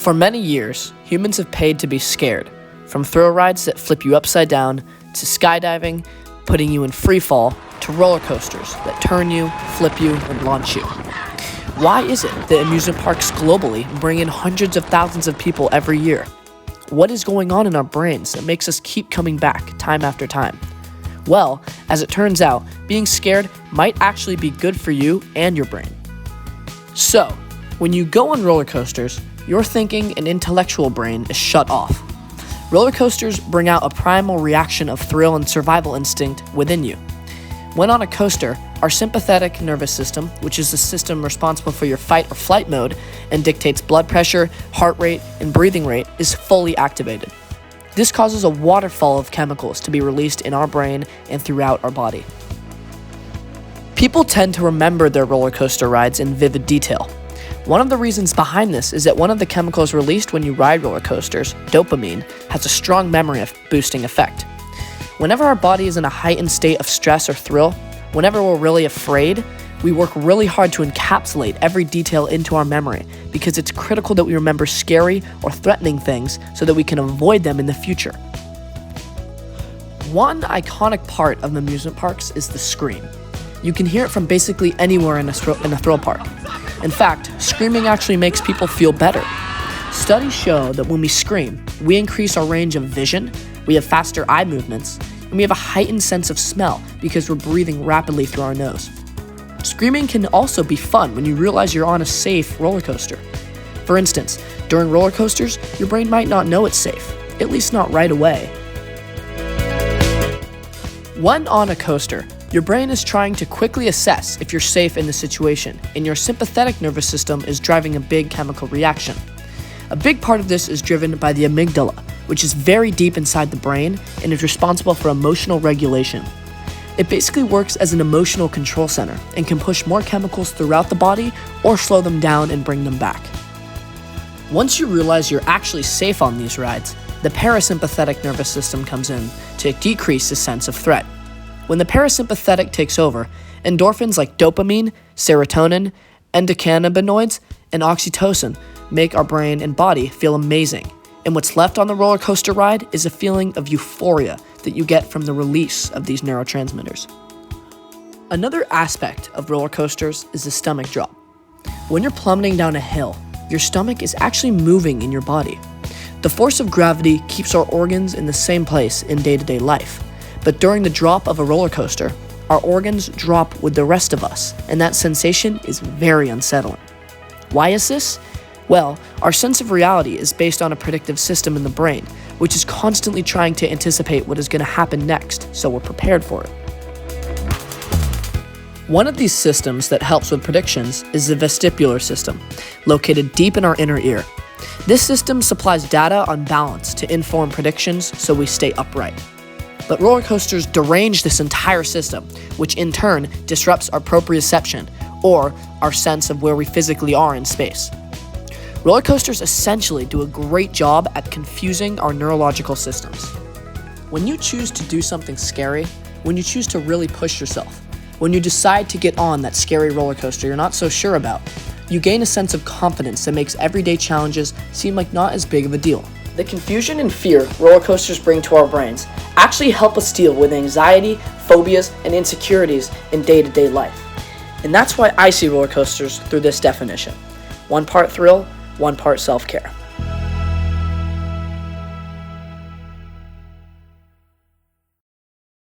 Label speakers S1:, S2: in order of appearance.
S1: For many years, humans have paid to be scared, from thrill rides that flip you upside down, to skydiving, putting you in free fall, to roller coasters that turn you, flip you, and launch you. Why is it that amusement parks globally bring in hundreds of thousands of people every year? What is going on in our brains that makes us keep coming back time after time? Well, as it turns out, being scared might actually be good for you and your brain. So, when you go on roller coasters, your thinking and intellectual brain is shut off. Roller coasters bring out a primal reaction of thrill and survival instinct within you. When on a coaster, our sympathetic nervous system, which is the system responsible for your fight or flight mode and dictates blood pressure, heart rate, and breathing rate, is fully activated. This causes a waterfall of chemicals to be released in our brain and throughout our body. People tend to remember their roller coaster rides in vivid detail. One of the reasons behind this is that one of the chemicals released when you ride roller coasters, dopamine, has a strong memory boosting effect. Whenever our body is in a heightened state of stress or thrill, whenever we're really afraid, we work really hard to encapsulate every detail into our memory because it's critical that we remember scary or threatening things so that we can avoid them in the future. One iconic part of amusement parks is the scream. You can hear it from basically anywhere in a thrill park. In fact, screaming actually makes people feel better. Studies show that when we scream, we increase our range of vision, we have faster eye movements, and we have a heightened sense of smell because we're breathing rapidly through our nose. Screaming can also be fun when you realize you're on a safe roller coaster. For instance, during roller coasters, your brain might not know it's safe, at least not right away. When on a coaster, your brain is trying to quickly assess if you're safe in the situation, and your sympathetic nervous system is driving a big chemical reaction. A big part of this is driven by the amygdala, which is very deep inside the brain and is responsible for emotional regulation. It basically works as an emotional control center and can push more chemicals throughout the body or slow them down and bring them back. Once you realize you're actually safe on these rides, the parasympathetic nervous system comes in to decrease the sense of threat. When the parasympathetic takes over, endorphins like dopamine, serotonin, endocannabinoids, and oxytocin make our brain and body feel amazing. And what's left on the roller coaster ride is a feeling of euphoria that you get from the release of these neurotransmitters. Another aspect of roller coasters is the stomach drop. When you're plummeting down a hill, your stomach is actually moving in your body. The force of gravity keeps our organs in the same place in day-to-day life. But during the drop of a roller coaster, our organs drop with the rest of us, and that sensation is very unsettling. Why is this? Well, our sense of reality is based on a predictive system in the brain, which is constantly trying to anticipate what is going to happen next, so we're prepared for it. One of these systems that helps with predictions is the vestibular system, located deep in our inner ear. This system supplies data on balance to inform predictions so we stay upright. But roller coasters derange this entire system, which in turn disrupts our proprioception, or our sense of where we physically are in space. Roller coasters essentially do a great job at confusing our neurological systems. When you choose to do something scary, when you choose to really push yourself, when you decide to get on that scary roller coaster you're not so sure about, you gain a sense of confidence that makes everyday challenges seem like not as big of a deal. The confusion and fear roller coasters bring to our brains actually help us deal with anxiety, phobias, and insecurities in day-to-day life. And that's why I see roller coasters through this definition. One part thrill, one part self-care.